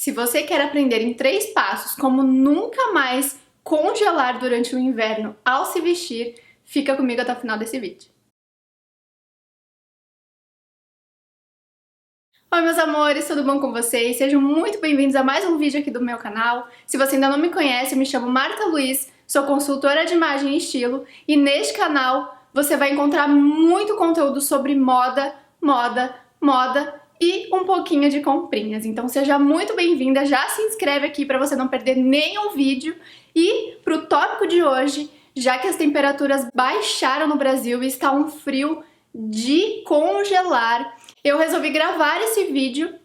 Se você quer aprender em 3 passos como nunca mais congelar durante o inverno ao se vestir, fica comigo até o final desse vídeo. Oi meus amores, tudo bom com vocês? Sejam muito bem-vindos a mais um vídeo aqui do meu canal. Se você ainda não me conhece, eu me chamo Marta Luiz, sou consultora de imagem e estilo e neste canal você vai encontrar muito conteúdo sobre moda e um pouquinho de comprinhas. Então seja muito bem-vinda, já se inscreve aqui para você não perder nenhum vídeo. E para o tópico de hoje, já que as temperaturas baixaram no Brasil e está um frio de congelar, eu resolvi gravar esse vídeo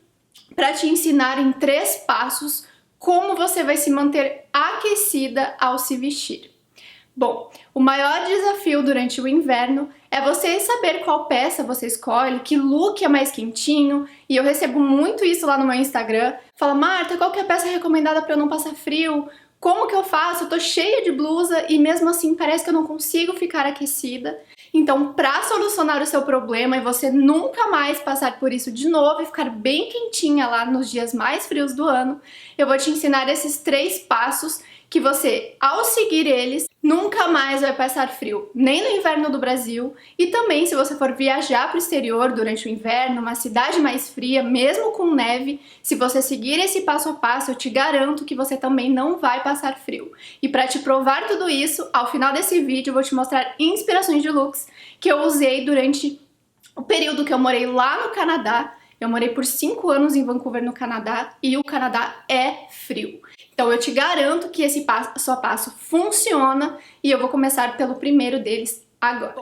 para te ensinar em 3 passos como você vai se manter aquecida ao se vestir. Bom, o maior desafio durante o inverno é você saber qual peça você escolhe, que look é mais quentinho, e eu recebo muito isso lá no meu Instagram. Fala, Marta, qual que é a peça recomendada para eu não passar frio? Como que eu faço? Eu tô cheia de blusa e mesmo assim parece que eu não consigo ficar aquecida. Então, para solucionar o seu problema e você nunca mais passar por isso de novo e ficar bem quentinha lá nos dias mais frios do ano, eu vou te ensinar esses 3 passos que você, ao seguir eles, nunca mais vai passar frio, nem no inverno do Brasil, e também se você for viajar para o exterior durante o inverno, uma cidade mais fria, mesmo com neve, se você seguir esse passo a passo, eu te garanto que você também não vai passar frio. E para te provar tudo isso, ao final desse vídeo eu vou te mostrar inspirações de looks que eu usei durante o período que eu morei lá no Canadá. Eu morei por 5 anos em Vancouver, no Canadá, e o Canadá é frio. Então eu te garanto que esse passo a passo funciona e eu vou começar pelo primeiro deles agora.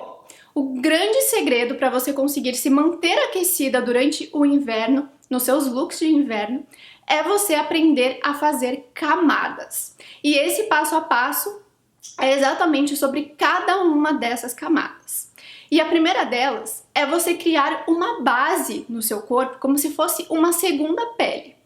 O grande segredo para você conseguir se manter aquecida durante o inverno, nos seus looks de inverno, é você aprender a fazer camadas. E esse passo a passo é exatamente sobre cada uma dessas camadas. E a primeira delas é você criar uma base no seu corpo como se fosse uma segunda pele.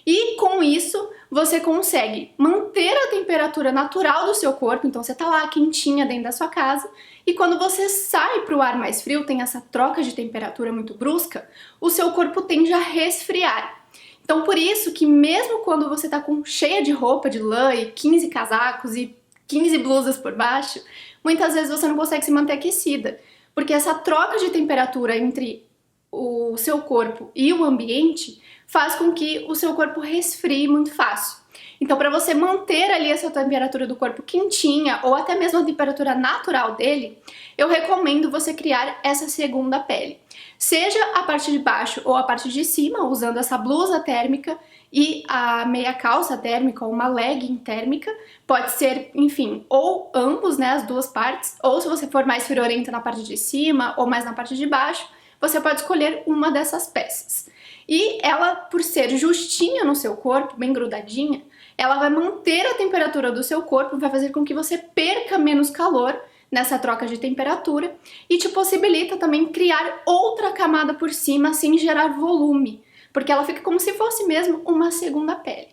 E com isso você consegue manter a temperatura natural do seu corpo, então você tá lá quentinha dentro da sua casa, e quando você sai para o ar mais frio, tem essa troca de temperatura muito brusca, o seu corpo tende a resfriar. Então por isso que mesmo quando você tá cheia de roupa de lã e 15 casacos e 15 blusas por baixo, muitas vezes você não consegue se manter aquecida, porque essa troca de temperatura entre o seu corpo e o ambiente faz com que o seu corpo resfrie muito fácil. Então, para você manter ali essa temperatura do corpo quentinha, ou até mesmo a temperatura natural dele, eu recomendo você criar essa segunda pele. Seja a parte de baixo ou a parte de cima, usando essa blusa térmica e a meia calça térmica ou uma legging térmica. Pode ser, enfim, ou ambos, né, as duas partes, ou se você for mais friorenta na parte de cima ou mais na parte de baixo, você pode escolher uma dessas peças. E ela, por ser justinha no seu corpo, bem grudadinha, ela vai manter a temperatura do seu corpo, vai fazer com que você perca menos calor nessa troca de temperatura e te possibilita também criar outra camada por cima sem gerar volume, porque ela fica como se fosse mesmo uma segunda pele.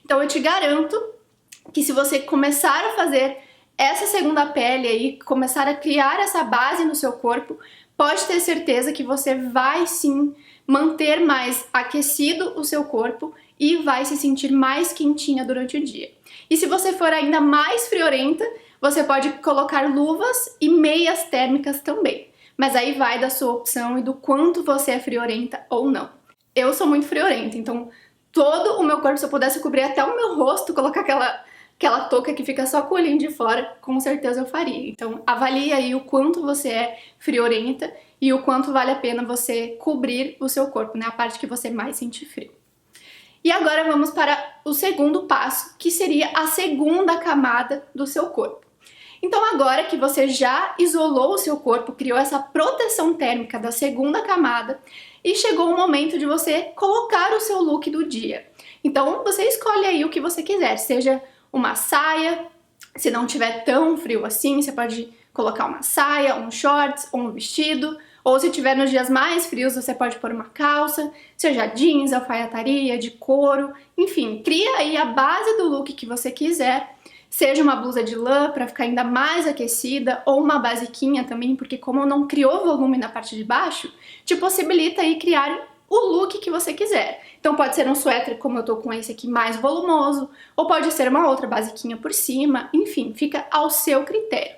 Então eu te garanto que se você começar a fazer essa segunda pele aí, começar a criar essa base no seu corpo, pode ter certeza que você vai sim manter mais aquecido o seu corpo e vai se sentir mais quentinha durante o dia. E se você for ainda mais friorenta, você pode colocar luvas e meias térmicas também. Mas aí vai da sua opção e do quanto você é friorenta ou não. Eu sou muito friorenta, então todo o meu corpo, se eu pudesse cobrir até o meu rosto, colocar aquela touca que fica só com o olhinho de fora, com certeza eu faria. Então avalie aí o quanto você é friorenta e o quanto vale a pena você cobrir o seu corpo, né? A parte que você mais sente frio. E agora vamos para o segundo passo, que seria a segunda camada do seu corpo. Então agora que você já isolou o seu corpo, criou essa proteção térmica da segunda camada, e chegou o momento de você colocar o seu look do dia. Então você escolhe aí o que você quiser, seja uma saia, se não tiver tão frio assim, você pode colocar uma saia, um shorts ou um vestido, ou se tiver nos dias mais frios, você pode pôr uma calça, seja jeans, alfaiataria, de couro, enfim, cria aí a base do look que você quiser, seja uma blusa de lã para ficar ainda mais aquecida, ou uma basiquinha também, porque como não criou volume na parte de baixo, te possibilita aí criar o look que você quiser. Então pode ser um suéter como eu tô com esse aqui mais volumoso, ou pode ser uma outra basiquinha por cima, enfim, fica ao seu critério.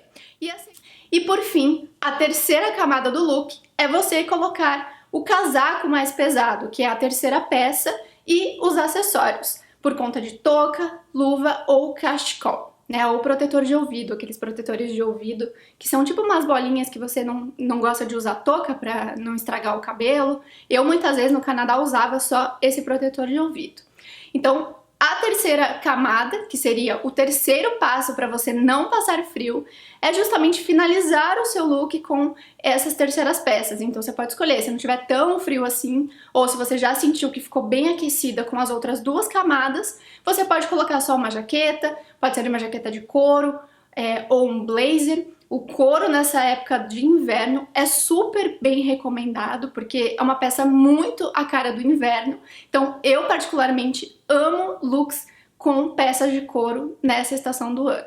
E por fim, a terceira camada do look é você colocar o casaco mais pesado, que é a terceira peça, e os acessórios, por conta de touca, luva ou cachecol, né? Ou protetor de ouvido, aqueles protetores de ouvido, que são tipo umas bolinhas que você não gosta de usar touca pra não estragar o cabelo. Eu muitas vezes no Canadá usava só esse protetor de ouvido. Então, a terceira camada, que seria o terceiro passo para você não passar frio, é justamente finalizar o seu look com essas terceiras peças. Então você pode escolher, se não tiver tão frio assim, ou se você já sentiu que ficou bem aquecida com as outras duas camadas, você pode colocar só uma jaqueta, pode ser uma jaqueta de couro, ou um blazer. O couro nessa época de inverno é super bem recomendado, porque é uma peça muito a cara do inverno. Então eu particularmente amo looks com peças de couro nessa estação do ano.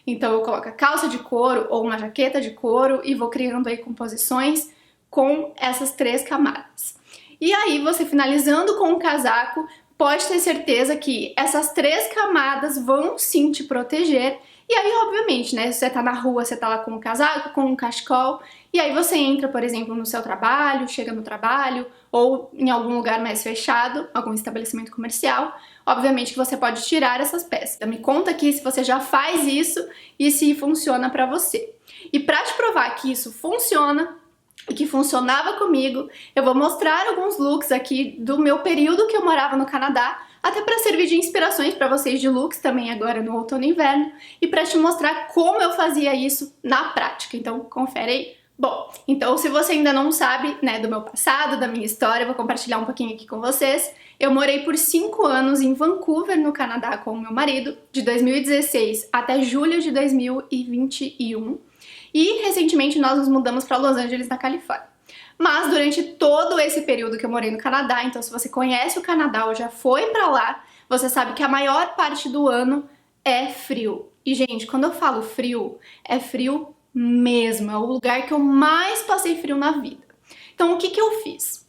Então eu coloco a calça de couro ou uma jaqueta de couro e vou criando aí composições com essas três camadas. E aí você finalizando com o casaco, pode ter certeza que essas três camadas vão sim te proteger. E aí, obviamente, né, você tá na rua, você tá lá com o casaco, com o cachecol, e aí você entra, por exemplo, no seu trabalho, chega no trabalho, ou em algum lugar mais fechado, algum estabelecimento comercial, obviamente que você pode tirar essas peças. Então, me conta aqui se você já faz isso e se funciona pra você. E pra te provar que isso funciona, e que funcionava comigo, eu vou mostrar alguns looks aqui do meu período que eu morava no Canadá, até para servir de inspirações para vocês de looks também agora no outono e inverno, e para te mostrar como eu fazia isso na prática. Então, confere aí. Bom, então se você ainda não sabe, né, do meu passado, da minha história, eu vou compartilhar um pouquinho aqui com vocês. Eu morei por 5 anos em Vancouver, no Canadá, com o meu marido, de 2016 até julho de 2021. E recentemente nós nos mudamos para Los Angeles, na Califórnia. Mas durante todo esse período que eu morei no Canadá, então se você conhece o Canadá ou já foi pra lá, você sabe que a maior parte do ano é frio. E gente, quando eu falo frio, é frio mesmo, é o lugar que eu mais passei frio na vida. Então o que que eu fiz?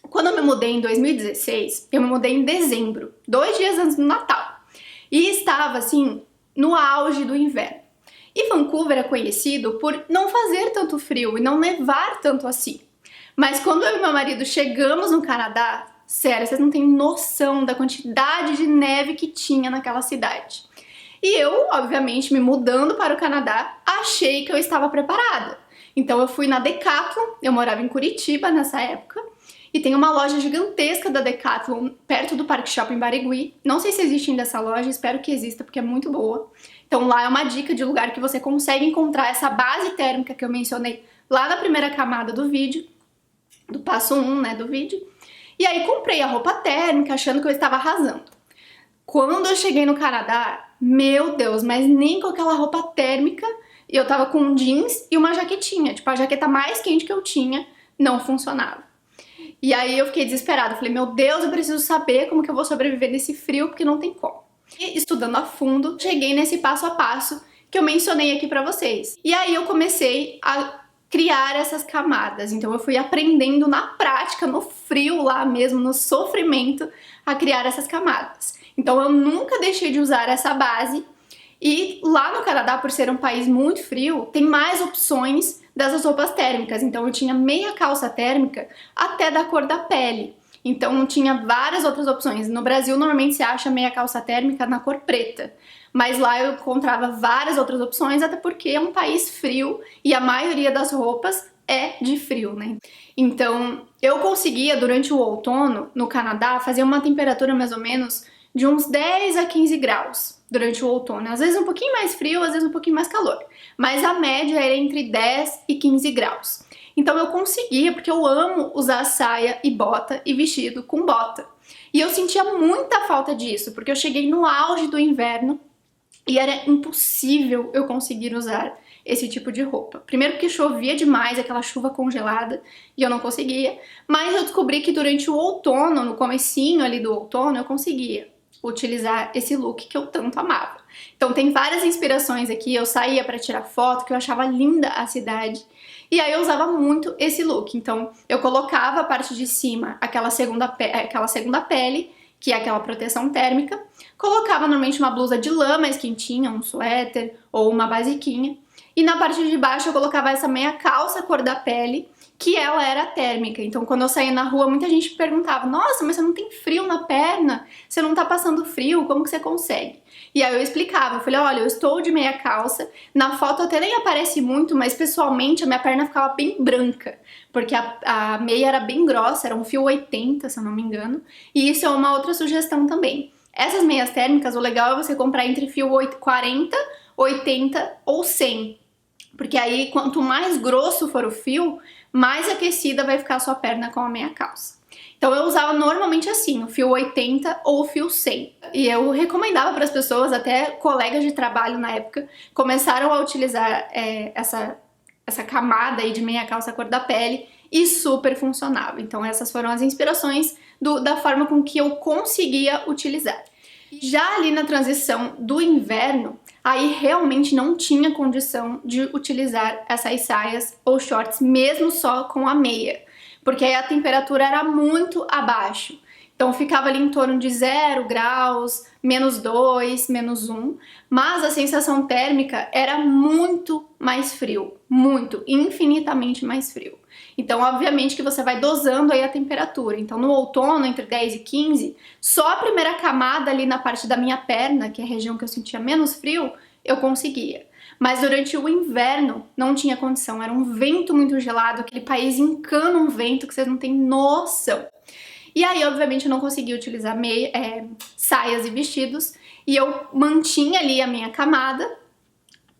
Quando eu me mudei em 2016, eu me mudei em dezembro, 2 dias antes do Natal. E estava assim, no auge do inverno. E Vancouver é conhecido por não fazer tanto frio e não nevar tanto assim. Mas quando eu e meu marido chegamos no Canadá, sério, vocês não têm noção da quantidade de neve que tinha naquela cidade. E eu, obviamente, me mudando para o Canadá, achei que eu estava preparada. Então eu fui na Decathlon, eu morava em Curitiba nessa época, e tem uma loja gigantesca da Decathlon perto do Parque Shopping Barigui. Não sei se existe ainda essa loja, espero que exista porque é muito boa. Então lá é uma dica de lugar que você consegue encontrar essa base térmica que eu mencionei lá na primeira camada do vídeo, do passo 1, né, do vídeo. E aí comprei a roupa térmica achando que eu estava arrasando. Quando eu cheguei no Canadá, meu Deus, mas nem com aquela roupa térmica, eu tava com jeans e uma jaquetinha, tipo a jaqueta mais quente que eu tinha, não funcionava. E aí eu fiquei desesperada, falei, meu Deus, eu preciso saber como que eu vou sobreviver nesse frio, porque não tem como. E estudando a fundo, cheguei nesse passo a passo que eu mencionei aqui pra vocês. E aí eu comecei a criar essas camadas, então eu fui aprendendo na prática, no frio lá mesmo, no sofrimento, a criar essas camadas. Então eu nunca deixei de usar essa base, e lá no Canadá, por ser um país muito frio, tem mais opções dessas roupas térmicas, então eu tinha meia calça térmica até da cor da pele. Então tinha várias outras opções. No Brasil normalmente se acha meia calça térmica na cor preta, mas lá eu encontrava várias outras opções, até porque é um país frio e a maioria das roupas é de frio, né? Então eu conseguia durante o outono no Canadá fazer uma temperatura mais ou menos de uns 10 a 15 graus durante o outono. Às vezes um pouquinho mais frio, às vezes um pouquinho mais calor, mas a média era entre 10 e 15 graus. Então eu conseguia, porque eu amo usar saia e bota e vestido com bota. E eu sentia muita falta disso, porque eu cheguei no auge do inverno e era impossível eu conseguir usar esse tipo de roupa. Primeiro porque chovia demais, aquela chuva congelada, e eu não conseguia. Mas eu descobri que durante o outono, no comecinho ali do outono, eu conseguia. utilizar esse look que eu tanto amava. Então tem várias inspirações aqui, eu saía para tirar foto, que eu achava linda a cidade, e aí eu usava muito esse look. Então eu colocava a parte de cima, aquela segunda pele, que é aquela proteção térmica, colocava normalmente uma blusa de lã mais quentinha, um suéter ou uma basiquinha, e na parte de baixo eu colocava essa meia calça cor da pele, que ela era térmica. Então quando eu saía na rua, muita gente perguntava: nossa, mas você não tem frio na perna? Você não tá passando frio? Como que você consegue? E aí eu explicava, eu falei: olha, eu estou de meia calça, na foto até nem aparece muito, mas pessoalmente a minha perna ficava bem branca, porque a meia era bem grossa, era um fio 80, se eu não me engano, e isso é uma outra sugestão também. Essas meias térmicas, o legal é você comprar entre fio 40, 80 ou 100, porque aí quanto mais grosso for o fio, mais aquecida vai ficar a sua perna com a meia calça. Então eu usava normalmente assim, o fio 80 ou o fio 100. E eu recomendava para as pessoas, até colegas de trabalho na época, começaram a utilizar essa camada aí de meia calça cor da pele e super funcionava. Então essas foram as inspirações da forma com que eu conseguia utilizar. Já ali na transição do inverno, aí realmente não tinha condição de utilizar essas saias ou shorts, mesmo só com a meia, porque aí a temperatura era muito abaixo. Então ficava ali em torno de 0 graus, -2, -1, mas a sensação térmica era muito mais frio, muito, infinitamente mais frio. Então, obviamente que você vai dosando aí a temperatura. Então, no outono, entre 10 e 15, só a primeira camada ali na parte da minha perna, que é a região que eu sentia menos frio, eu conseguia. Mas durante o inverno não tinha condição, era um vento muito gelado, aquele país encana um vento que vocês não têm noção. E aí, obviamente, eu não conseguia utilizar saias e vestidos, e eu mantinha ali a minha camada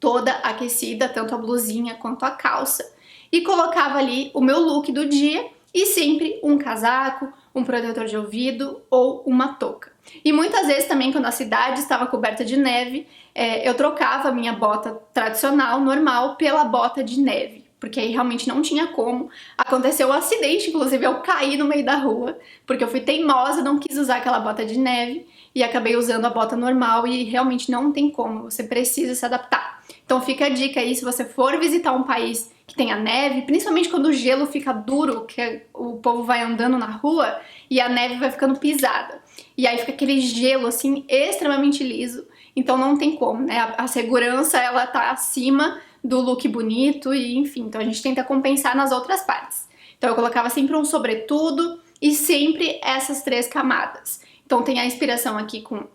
toda aquecida, tanto a blusinha quanto a calça, e colocava ali o meu look do dia e sempre um casaco, um protetor de ouvido ou uma touca. E muitas vezes também, quando a cidade estava coberta de neve, eu trocava a minha bota tradicional, normal, pela bota de neve, porque aí realmente não tinha como. Aconteceu um acidente, inclusive eu caí no meio da rua, porque eu fui teimosa, não quis usar aquela bota de neve e acabei usando a bota normal, e realmente não tem como, você precisa se adaptar. Então fica a dica aí, se você for visitar um país que tenha neve, principalmente quando o gelo fica duro, que o povo vai andando na rua e a neve vai ficando pisada. E aí fica aquele gelo assim extremamente liso, então não tem como, né? A segurança, ela tá acima do look bonito e enfim, então a gente tenta compensar nas outras partes. Então eu colocava sempre um sobretudo e sempre essas 3 camadas. Então tem a inspiração aqui com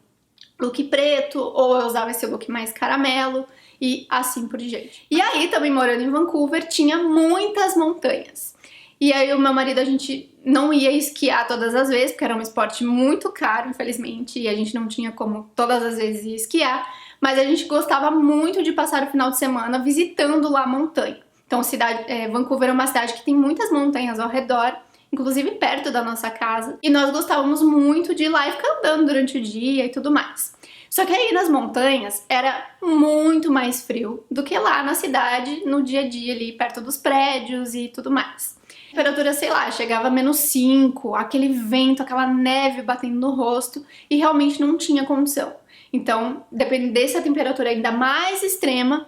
look preto, ou eu usava esse look mais caramelo e assim por diante. E aí, também morando em Vancouver, tinha muitas montanhas. E aí o meu marido, a gente não ia esquiar todas as vezes, porque era um esporte muito caro, infelizmente, e a gente não tinha como todas as vezes ir esquiar, mas a gente gostava muito de passar o final de semana visitando lá a montanha. Então Vancouver é uma cidade que tem muitas montanhas ao redor, inclusive perto da nossa casa, e nós gostávamos muito de ir lá e ficar andando durante o dia e tudo mais. Só que aí nas montanhas era muito mais frio do que lá na cidade, no dia a dia ali perto dos prédios e tudo mais. A temperatura, sei lá, chegava a -5, aquele vento, aquela neve batendo no rosto, e realmente não tinha condição. Então, dependesse da temperatura ainda mais extrema,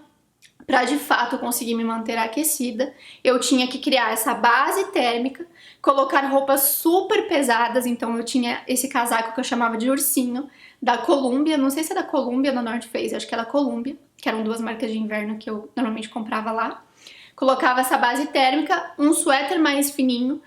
para de fato conseguir me manter aquecida, eu tinha que criar essa base térmica, colocar roupas super pesadas. Então eu tinha esse casaco que eu chamava de ursinho, da Columbia, não sei se é da Columbia ou da North Face, acho que é da Columbia, que eram 2 marcas de inverno que eu normalmente comprava lá. Colocava essa base térmica, um suéter mais fininho,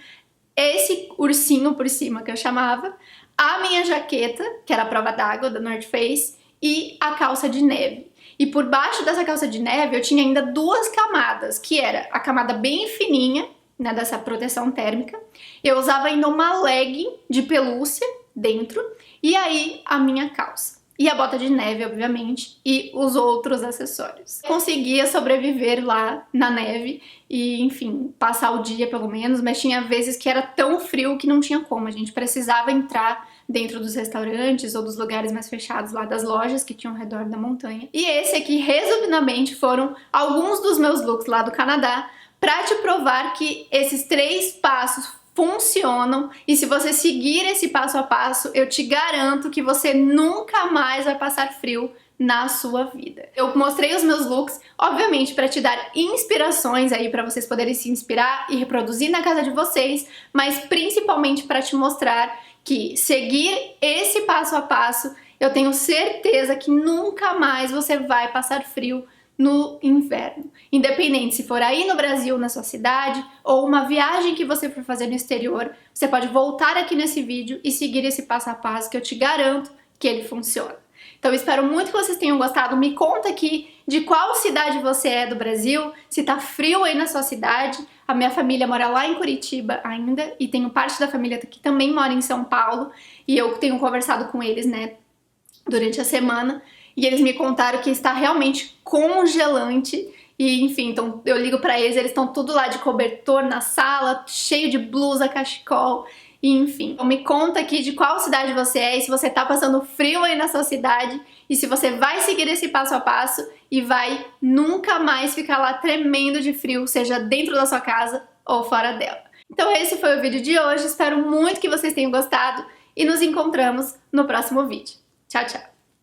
esse ursinho por cima que eu chamava, a minha jaqueta, que era a prova d'água da North Face, e a calça de neve. E por baixo dessa calça de neve eu tinha ainda 2 camadas, que era a camada bem fininha, né, dessa proteção térmica. Eu usava ainda uma legging de pelúcia dentro, e aí a minha calça. E a bota de neve, obviamente, e os outros acessórios. Conseguia sobreviver lá na neve e, enfim, passar o dia pelo menos, mas tinha vezes que era tão frio que não tinha como. A gente precisava entrar dentro dos restaurantes ou dos lugares mais fechados lá das lojas que tinham ao redor da montanha. E esse aqui, resumidamente, foram alguns dos meus looks lá do Canadá, pra te provar que esses 3 passos funcionam e se você seguir esse passo a passo, eu te garanto que você nunca mais vai passar frio na sua vida. Eu mostrei os meus looks, obviamente, para te dar inspirações aí para vocês poderem se inspirar e reproduzir na casa de vocês, mas principalmente para te mostrar que seguir esse passo a passo, eu tenho certeza que nunca mais você vai passar frio no inverno. Independente se for aí no Brasil, na sua cidade, ou uma viagem que você for fazer no exterior, você pode voltar aqui nesse vídeo e seguir esse passo a passo que eu te garanto que ele funciona. Então eu espero muito que vocês tenham gostado. Me conta aqui de qual cidade você é do Brasil, se tá frio aí na sua cidade. A minha família mora lá em Curitiba ainda e tenho parte da família que também mora em São Paulo e eu tenho conversado com eles, né, durante a semana. E eles me contaram que está realmente congelante. E enfim, então eu ligo pra eles estão tudo lá de cobertor na sala, cheio de blusa, cachecol, e enfim. Então me conta aqui de qual cidade você é e se você tá passando frio aí na sua cidade e se você vai seguir esse passo a passo e vai nunca mais ficar lá tremendo de frio, seja dentro da sua casa ou fora dela. Então esse foi o vídeo de hoje, espero muito que vocês tenham gostado e nos encontramos no próximo vídeo. Tchau, tchau!